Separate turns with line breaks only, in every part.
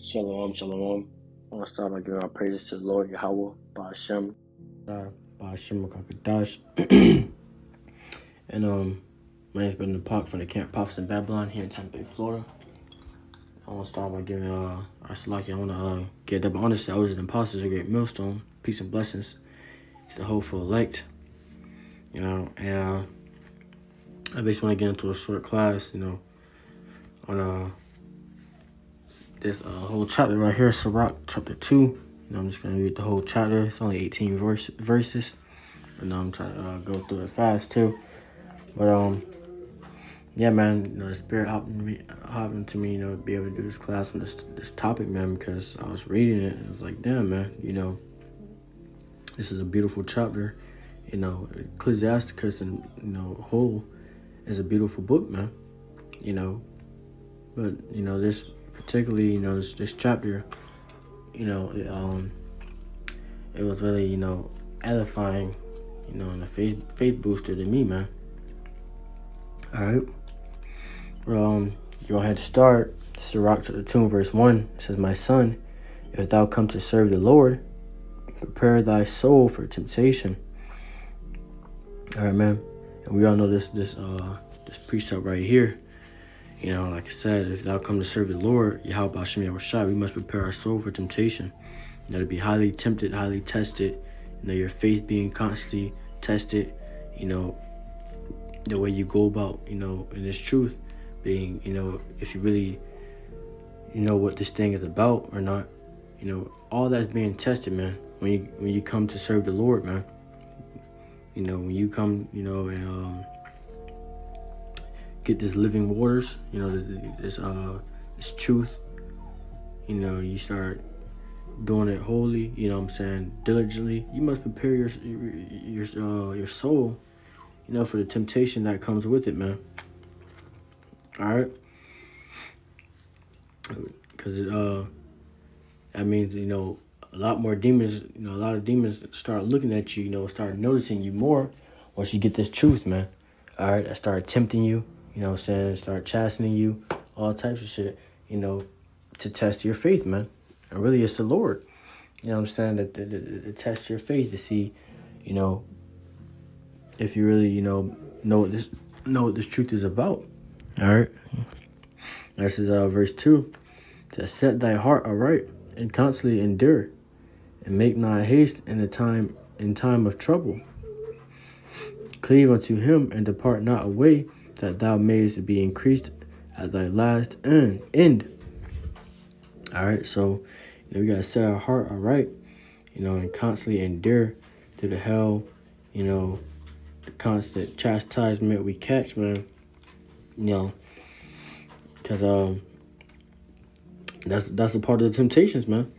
Shalom, shalom. I want to start by giving our praises to the Lord Yahweh, Ba'ashem, Ba'ashem Makakadash. And my name's Brendan Park from the Camp Prophets in Babylon here in Tampa Bay, Florida. I want to start by giving our Salaki. I want to get double honors to elders and apostles, a great millstone. Peace and blessings to the hopeful elect. And I basically want to get into a short class, on this whole chapter right here, Sirach chapter 2. I'm just going to read the whole chapter. It's only 18 verses. And I'm trying to go through it fast too. But yeah, man, the Spirit happened to me, to be able to do this class on this topic, man, because I was reading it and I was like, damn, man, this is a beautiful chapter. Ecclesiasticus and whole is a beautiful book, man. But this particularly, this chapter, it was really, edifying, and a faith booster to me, man. All right. Well, go ahead to start. Sirach chapter 2, verse 1. It says, "My son, if thou come to serve the Lord, prepare thy soul for temptation." All right, man. And we all know this precept right here. Like I said, if thou come to serve the Lord, Yahweh Ba'ashem Yahushua, we must prepare our soul for temptation. To be highly tempted, highly tested. Your faith being constantly tested. The way you go about, in this truth, being, if you really know what this thing is about or not, all that's being tested, man. When you come to serve the Lord, man. When you come, and get this living waters, this truth, you start doing it wholly, diligently. You must prepare your soul, for the temptation that comes with it, man. All right, because that means a lot more demons, a lot of demons start looking at you, start noticing you more once you get this truth, man. All right, I start tempting you, start chastening you, all types of shit, to test your faith, man. And really, it's the Lord, that to test your faith, to see, if you really, know what this truth is about. All right. This is verse 2. To set thy heart aright and constantly endure, and make not haste in time of trouble. Cleave unto him and depart not away, that thou mayest be increased at thy last end. All right. So we gotta set our heart aright, and constantly endure through the hell, the constant chastisement we catch, man. Because that's a part of the temptations, man.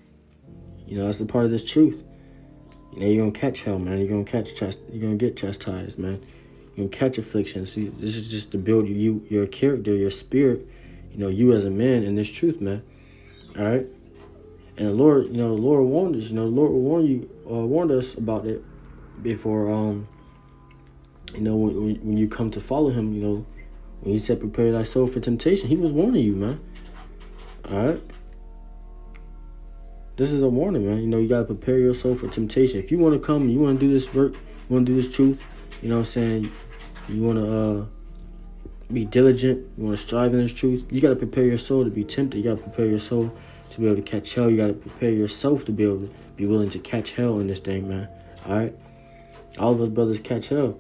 That's a part of this truth. You're gonna catch hell, man. You're gonna get chastised, man. You're gonna catch affliction. See, this is just to build your character, your spirit, you as a man in this truth, man. All right. And the Lord, the Lord warned us. The Lord warned us about it before. When you come to follow Him, when He said, "Prepare thy soul for temptation," He was warning you, man. All right. This is a warning, man. You gotta prepare your soul for temptation. If you want to come, you want to do this work, you want to do this truth. You want to be diligent. You want to strive in this truth. You gotta prepare your soul to be tempted. You gotta prepare your soul to be able to catch hell. You gotta prepare yourself to be able to be willing to catch hell in this thing, man. All right. All of us brothers catch hell.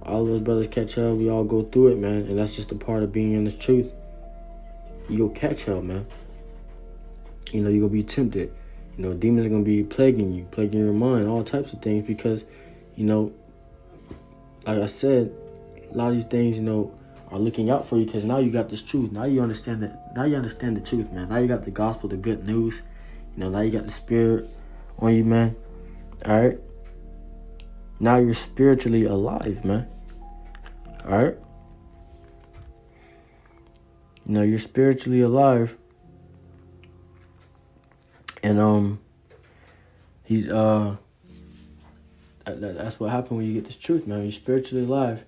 All of us brothers catch hell. We all go through it, man. And that's just a part of being in this truth. You'll catch hell, man. You're going to be tempted. Demons are going to be plaguing your mind, all types of things. Because, like I said, a lot of these things, are looking out for you. Because now you got this truth. Now you understand that. Now you understand the truth, man. Now you got the gospel, the good news. Now you got the Spirit on you, man. All right. Now you're spiritually alive, man. All right. You're spiritually alive. And he's that's what happened when you get this truth, man. You're spiritually alive.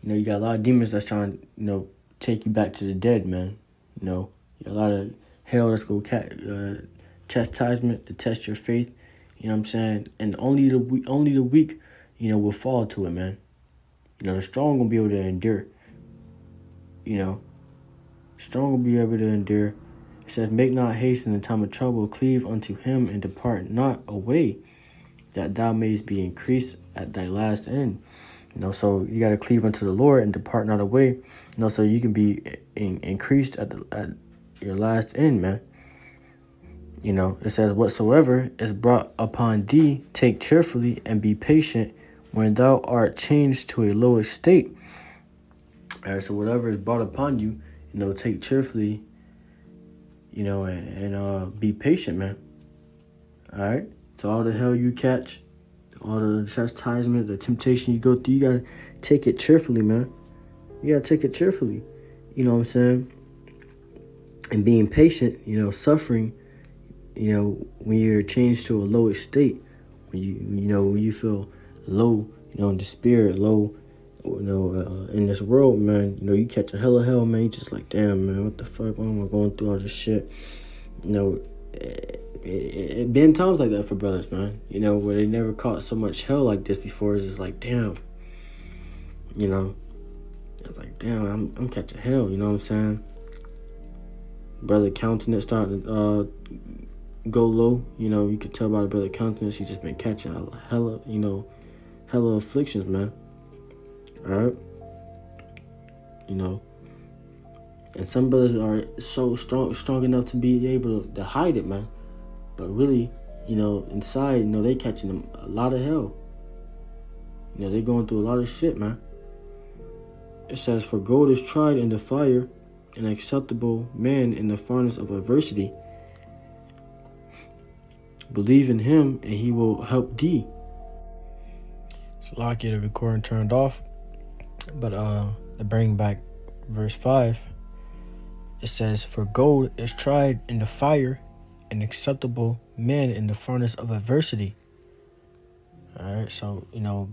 You got a lot of demons that's trying to, take you back to the dead, man. You got a lot of hell that's go chastisement to test your faith. You know what I'm saying? And only the weak, will fall to it, man. The strong gonna be able to endure. Strong will be able to endure. It says, make not haste in the time of trouble, cleave unto him and depart not away, that thou mayest be increased at thy last end. So you got to cleave unto the Lord and depart not away, so you can be increased at your last end, man. It says, whatsoever is brought upon thee, take cheerfully and be patient when thou art changed to a lower state. All right, so whatever is brought upon you, take cheerfully, and be patient, man. All right, so all the hell you catch, all the chastisement, the temptation you go through, you gotta take it cheerfully, man. You gotta take it cheerfully. You know what I'm saying? And being patient, suffering, when you're changed to a lower state, when you feel low, in the spirit, low, in this world, man, you catch a hell, man. You just like, damn, man, what the fuck? Why am I going through all this shit? It been times like that for brothers, man. Where they never caught so much hell like this before. It's just like, damn. It's like, damn, I'm catching hell. You know what I'm saying? Brother countenance starting to go low. You could tell by the brother countenance he's just been catching hella afflictions, man. All right. And some brothers are so strong enough to be able to hide it, man. But really, inside, they catching a lot of hell. They going through a lot of shit, man. It says, for gold is tried in the fire, an acceptable man in the furnace of adversity. Believe in him, and he will help thee. So, like, get the recording turned off. But to bring back verse 5, it says, for gold is tried in the fire, an acceptable man in the furnace of adversity. All right, so,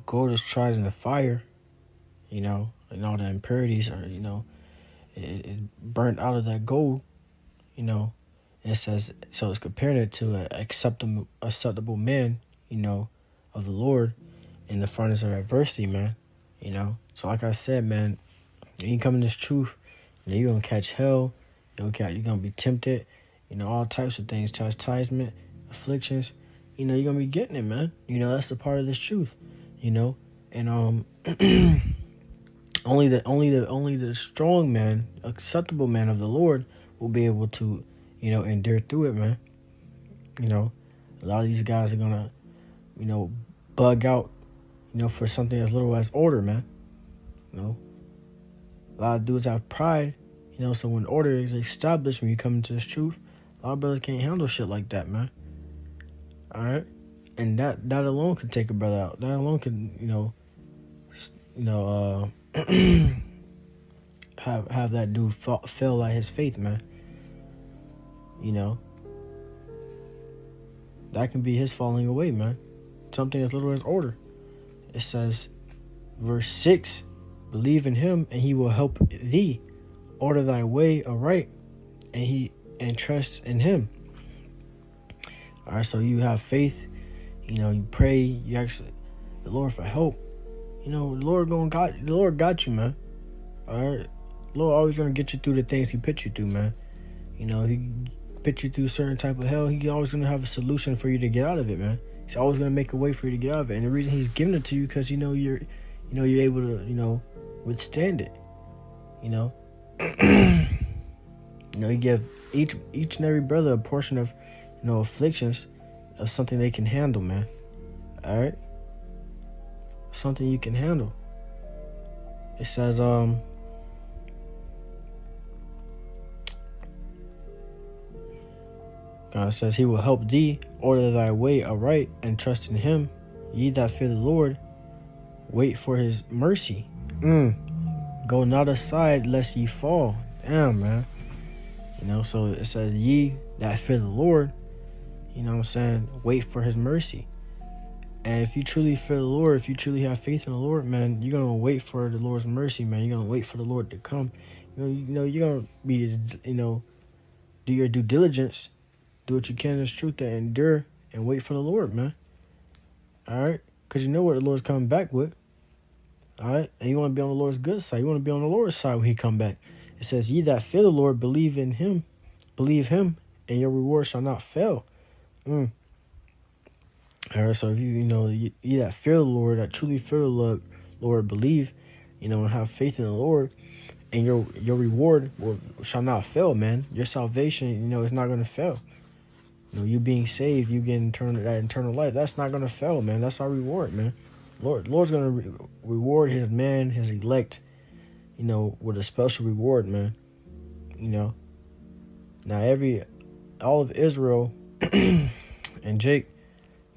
gold is tried in the fire, and all the impurities are, it burnt out of that gold, and it says, so it's comparing it to an acceptable man, of the Lord in the furnace of adversity, man. So like I said, man, you come in this truth, you're going to catch hell, you're going to be tempted, all types of things, chastisement, afflictions, you're going to be getting it, man. That's the part of this truth, and only the strong man, acceptable man of the Lord will be able to, endure through it, man. A lot of these guys are going to, bug out, for something as little as order, man. A lot of dudes have pride, so when order is established, when you come into this truth, a lot of brothers can't handle shit like that, man. All right? And that alone can take a brother out. That alone can, have that dude fail at his faith, man. That can be his falling away, man. Something as little as order. It says, verse 6, believe in him, and he will help thee. Order thy way aright, and trust in him. All right, so you have faith, you pray, you ask the Lord for help. The Lord got you, man. All right, the Lord always gonna get you through the things He put you through, man. He put you through a certain type of hell. He's always gonna have a solution for you to get out of it, man. He's always gonna make a way for you to get out of it, and the reason He's giving it to you because you're able to withstand it. He give each and every brother a portion of afflictions of something they can handle, man. All right, something you can handle. It says God says, He will help thee, order thy way aright, and trust in Him. Ye that fear the Lord, wait for His mercy. Go not aside lest ye fall. Damn, man. So it says, ye that fear the Lord, wait for His mercy. And if you truly fear the Lord, if you truly have faith in the Lord, man, you're going to wait for the Lord's mercy, man. You're going to wait for the Lord to come. You're going to be, do your due diligence. Do what you can in this truth to endure and wait for the Lord, man. All right? Because you know what the Lord's coming back with. All right? And you want to be on the Lord's good side. You want to be on the Lord's side when he come back. It says, ye that fear the Lord, believe in him. Believe him, and your reward shall not fail. All right, so if you that fear the Lord, that truly fear the Lord, believe, and have faith in the Lord, and your reward shall not fail, man. Your salvation, is not going to fail. You being saved, you getting that eternal life, that's not going to fail, man. That's our reward, man. Lord's going to reward his man, his elect, with a special reward, man. Now all of Israel and Jake,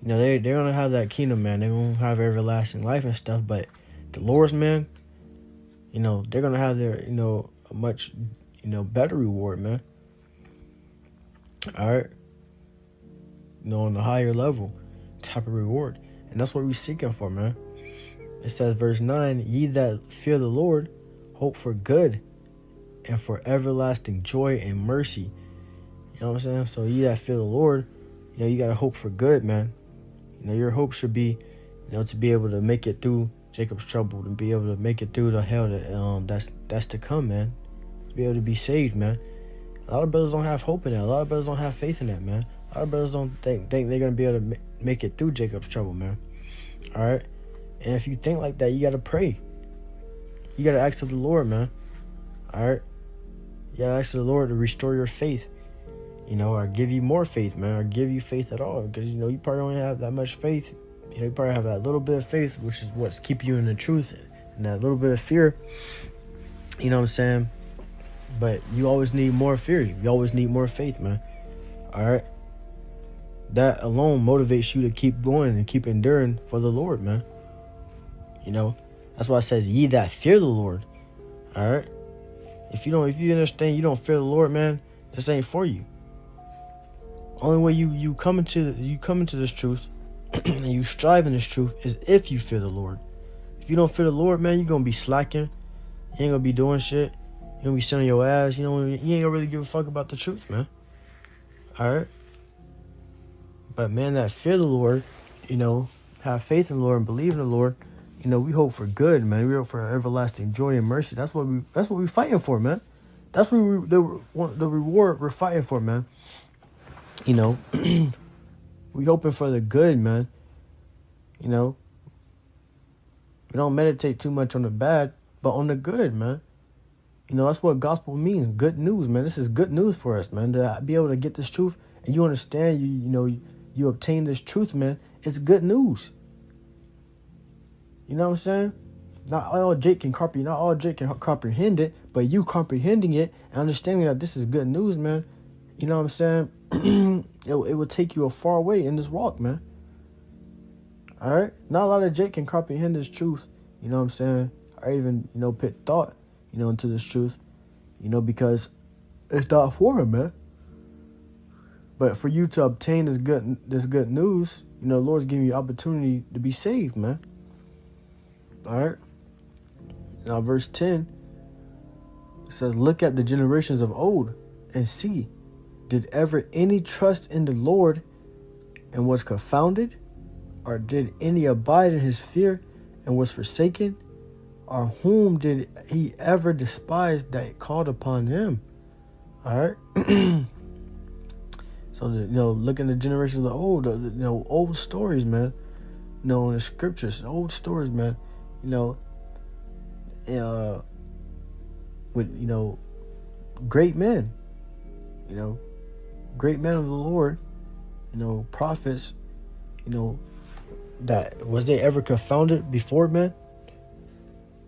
they're going to have that kingdom, man. They're going to have everlasting life and stuff, but the Lord's, man, they're going to have their, a much, better reward, man. All right. On the higher level type of reward. And that's what we're seeking for, man. It says, verse 9, ye that fear the Lord, hope for good and for everlasting joy and mercy. You know what I'm saying? So ye that fear the Lord, you got to hope for good, man. Your hope should be, to be able to make it through Jacob's trouble, to be able to make it through the hell that's to come, man. To be able to be saved, man. A lot of brothers don't have hope in that. A lot of brothers don't have faith in that, man. A lot of brothers don't think they're going to be able to make it through Jacob's trouble, man. All right? And if you think like that, you got to pray. You got to ask of the Lord, man. All right? You got to ask of the Lord to restore your faith. Or give you more faith, man. Or give you faith at all. Because, you probably don't have that much faith. You probably have that little bit of faith, which is what's keeping you in the truth. And that little bit of fear. You know what I'm saying? But you always need more fear. You always need more faith, man. All right? That alone motivates you to keep going and keep enduring for the Lord, man. That's why it says, ye that fear the Lord. All right? If you understand you don't fear the Lord, man, this ain't for you. Only way you come into this truth and you strive in this truth is if you fear the Lord. If you don't fear the Lord, man, you're going to be slacking. You ain't going to be doing shit. You're going to be sitting on your ass. You ain't going to really give a fuck about the truth, man. All right? But, man, that fear the Lord, have faith in the Lord and believe in the Lord, we hope for good, man. We hope for everlasting joy and mercy. That's what we're fighting for, man. That's what the reward we're fighting for, man. We hoping for the good, man. We don't meditate too much on the bad, but on the good, man. That's what gospel means. Good news, man. This is good news for us, man. To be able to get this truth and you understand, you obtain this truth, man. It's good news. You know what I'm saying? Not all Jake can comprehend it, but you comprehending it and understanding that this is good news, man. You know what I'm saying? It will take you a far way in this walk, man. All right? Not a lot of Jake can comprehend this truth, you know what I'm saying? Or even, put thought, into this truth, because it's not for him, man. But for you to obtain this good news, the Lord's giving you opportunity to be saved, man. All right? Now, verse 10, it says, look at the generations of old and see, did ever any trust in the Lord and was confounded? Or did any abide in his fear and was forsaken? Or whom did he ever despise that called upon him? All right? So, look at the generations of the old, old stories, man. In the scriptures, old stories, man. With, great men, great men of the Lord, prophets, that was they ever confounded before, man?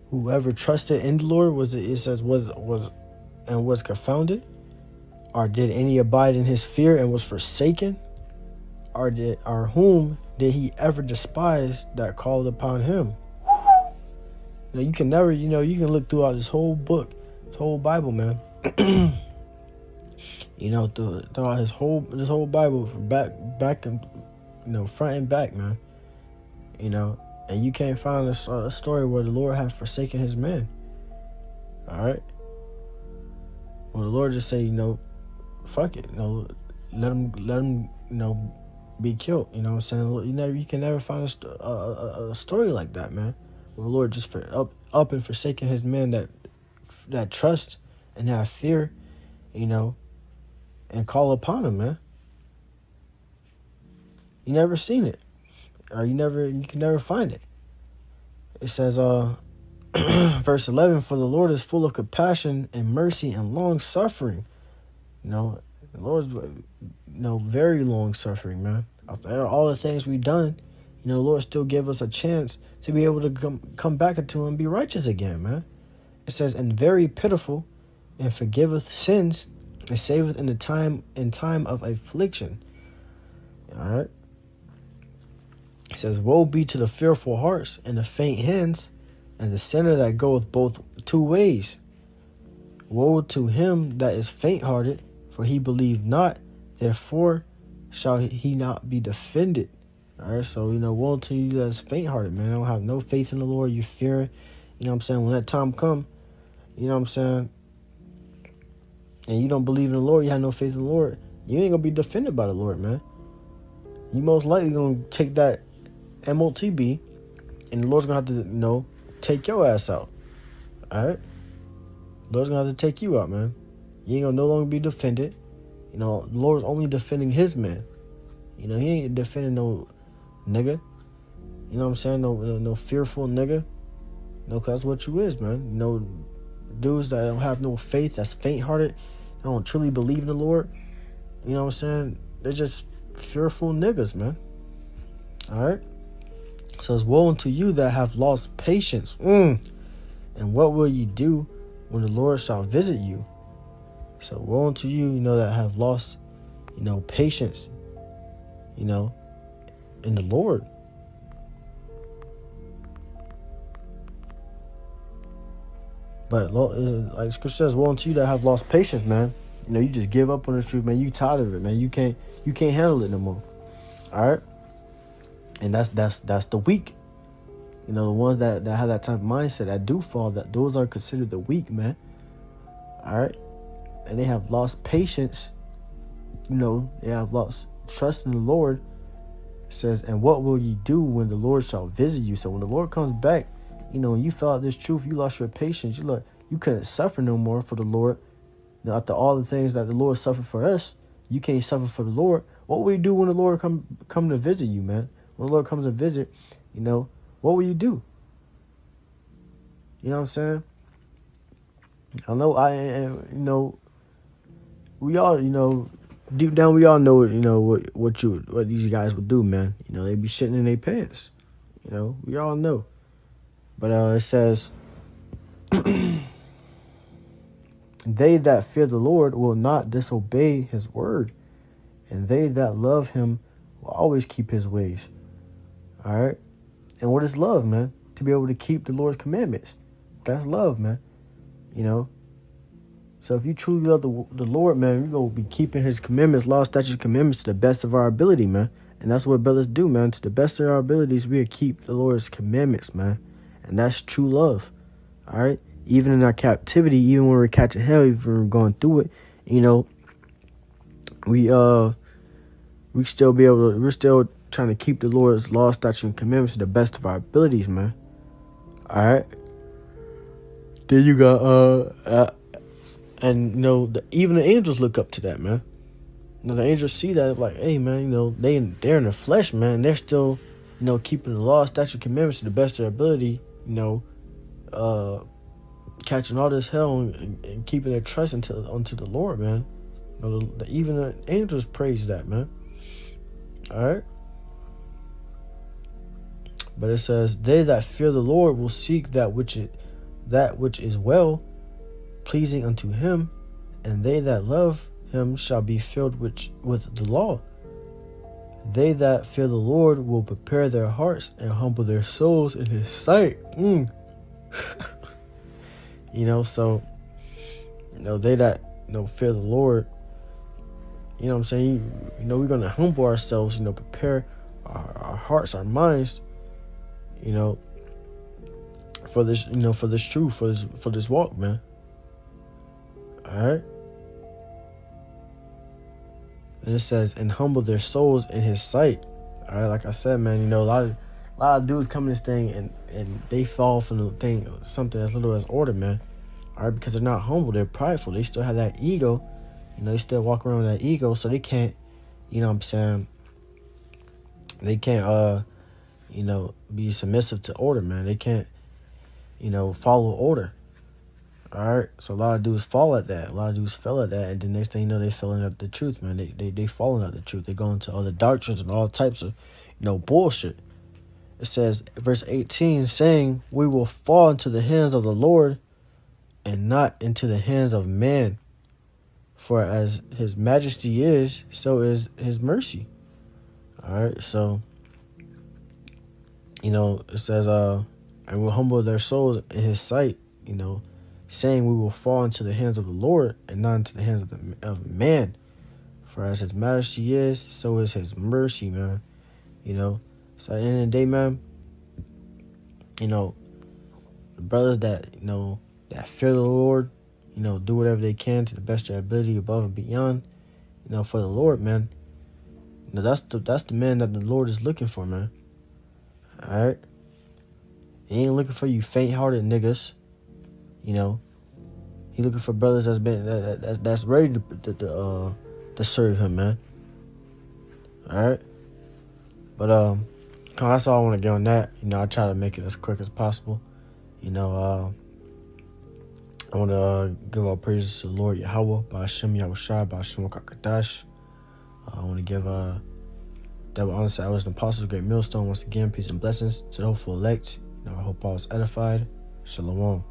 Whoever trusted in the Lord was confounded? Or did any abide in his fear and was forsaken? Or whom did he ever despise that called upon him? You can never, you can look throughout this whole book, this whole Bible, man. Throughout this whole Bible, from back and front and back, man. And you can't find a story where the Lord has forsaken his man. All right. Well, the Lord just say, fuck it, let him, be killed. You know what I'm saying? You can never find a story like that, man. Where the Lord just for up and forsaking His men that trust and have fear, and call upon Him, man. You never seen it, or you can never find it. It says, verse 11, for the Lord is full of compassion and mercy and long suffering. The Lord's, very long suffering, man. After all the things we've done, the Lord still give us a chance to be able to come back into Him and be righteous again, man. It says, and very pitiful, and forgiveth sins, and saveth in time of affliction. All right. It says, woe be to the fearful hearts and the faint hands, and the sinner that goeth both 2 ways. Woe to him that is faint-hearted, for he believed not, therefore shall he not be defended. All right, so, woe to you that's faint-hearted, man. Don't have no faith in the Lord. You fear, when that time come, and you don't believe in the Lord, you have no faith in the Lord, you ain't gonna be defended by the Lord, man. You most likely gonna take that MOTB, and the Lord's gonna have to, take your ass out. All right? The Lord's gonna have to take you out, man. You ain't gonna no longer be defended. The Lord's only defending His man. He ain't defending no nigga. You know what I'm saying? No fearful nigga. Cause that's what you is, man. Dudes that don't have no faith, that's faint-hearted, don't truly believe in the Lord. You know what I'm saying? They're just fearful niggas, man. All right? It says, woe unto you that have lost patience. And what will you do when the Lord shall visit you? So woe unto you, that have lost, patience, in the Lord. But like Scripture says, woe unto you that have lost patience, man. You just give up on the truth, man. You tired of it, man. You can't handle it no more. All right. And that's the weak. The ones that have that type of mindset that do fall, that those are considered the weak, man. All right. And they have lost patience. They have lost trust in the Lord. It says, and what will you do when the Lord shall visit you? So when the Lord comes back, you felt out this truth, you lost your patience. You couldn't suffer no more for the Lord. After all the things that the Lord suffered for us, you can't suffer for the Lord. What will you do when the Lord come to visit you, man? When the Lord comes to visit, what will you do? You know what I'm saying? I know, we all, deep down we all know, what these guys would do, man. They be shitting in their pants. We all know. But it says, they that fear the Lord will not disobey His word, and they that love Him will always keep His ways. All right? And what is love, man? To be able to keep the Lord's commandments. That's love, man. So if you truly love the Lord, man, you're going to be keeping His commandments, law, statutes, commandments to the best of our ability, man. And that's what brothers do, man. To the best of our abilities, we keep the Lord's commandments, man. And that's true love. All right? Even in our captivity, even when we're catching hell, even when we're going through it, we still be able to, we're still trying to keep the Lord's law, statutes, and commandments to the best of our abilities, man. All right? Then you got, and, even the angels look up to that, man. The angels see that, like, hey, man, they're in the flesh, man. They're still, keeping the law, statutes, commandments to the best of their ability, catching all this hell and keeping their trust unto the Lord, man. Even the angels praise that, man. All right. But it says, they that fear the Lord will seek that which is well pleasing unto Him, and they that love Him shall be filled with the law. They that fear the Lord will prepare their hearts and humble their souls in His sight. So, they that, fear the Lord, what I'm saying? We're going to humble ourselves, prepare our hearts, our minds, for this, for this truth, for this walk, man. All right. And it says, and humble their souls in his sight. All right, like I said, man, you know, a lot of dudes come in this thing and they fall from the thing, something as little as order, man. All right, because they're not humble, they're prideful. They still have that ego. You know, they still walk around with that ego, so they can't, you know what I'm saying, they can't, you know, be submissive to order, man. They can't, you know, follow order. All right, so a lot of dudes fall at that. A lot of dudes fell at that, and the next thing you know, they falling at the truth, man. They falling at the truth. They go into other doctrines and all types of, you know, bullshit. It says, verse 18, saying, we will fall into the hands of the Lord and not into the hands of man. For as his majesty is, so is his mercy. All right, so, you know, it says, and will humble their souls in his sight, you know, saying we will fall into the hands of the Lord and not into the hands of man. For as his majesty is, so is his mercy, man. You know, so at the end of the day, man, you know, the brothers that, you know, that fear the Lord, you know, do whatever they can to the best of their ability above and beyond, you know, for the Lord, man. You know, that's the man that the Lord is looking for, man. All right? He ain't looking for you faint-hearted niggas. You know, he looking for brothers that's ready to serve him, man. All right? But that's all I want to get on that. You know, I try to make it as quick as possible. You know, I want to give all praises to the Lord Yahweh, Ba'ashem Yahushua, Ba'ashem Wakakadash. I want to give double honor to Elders and Apostles, Great Millstone. Once again, peace and blessings to the hopeful elect. You know, I hope all is edified. Shalom.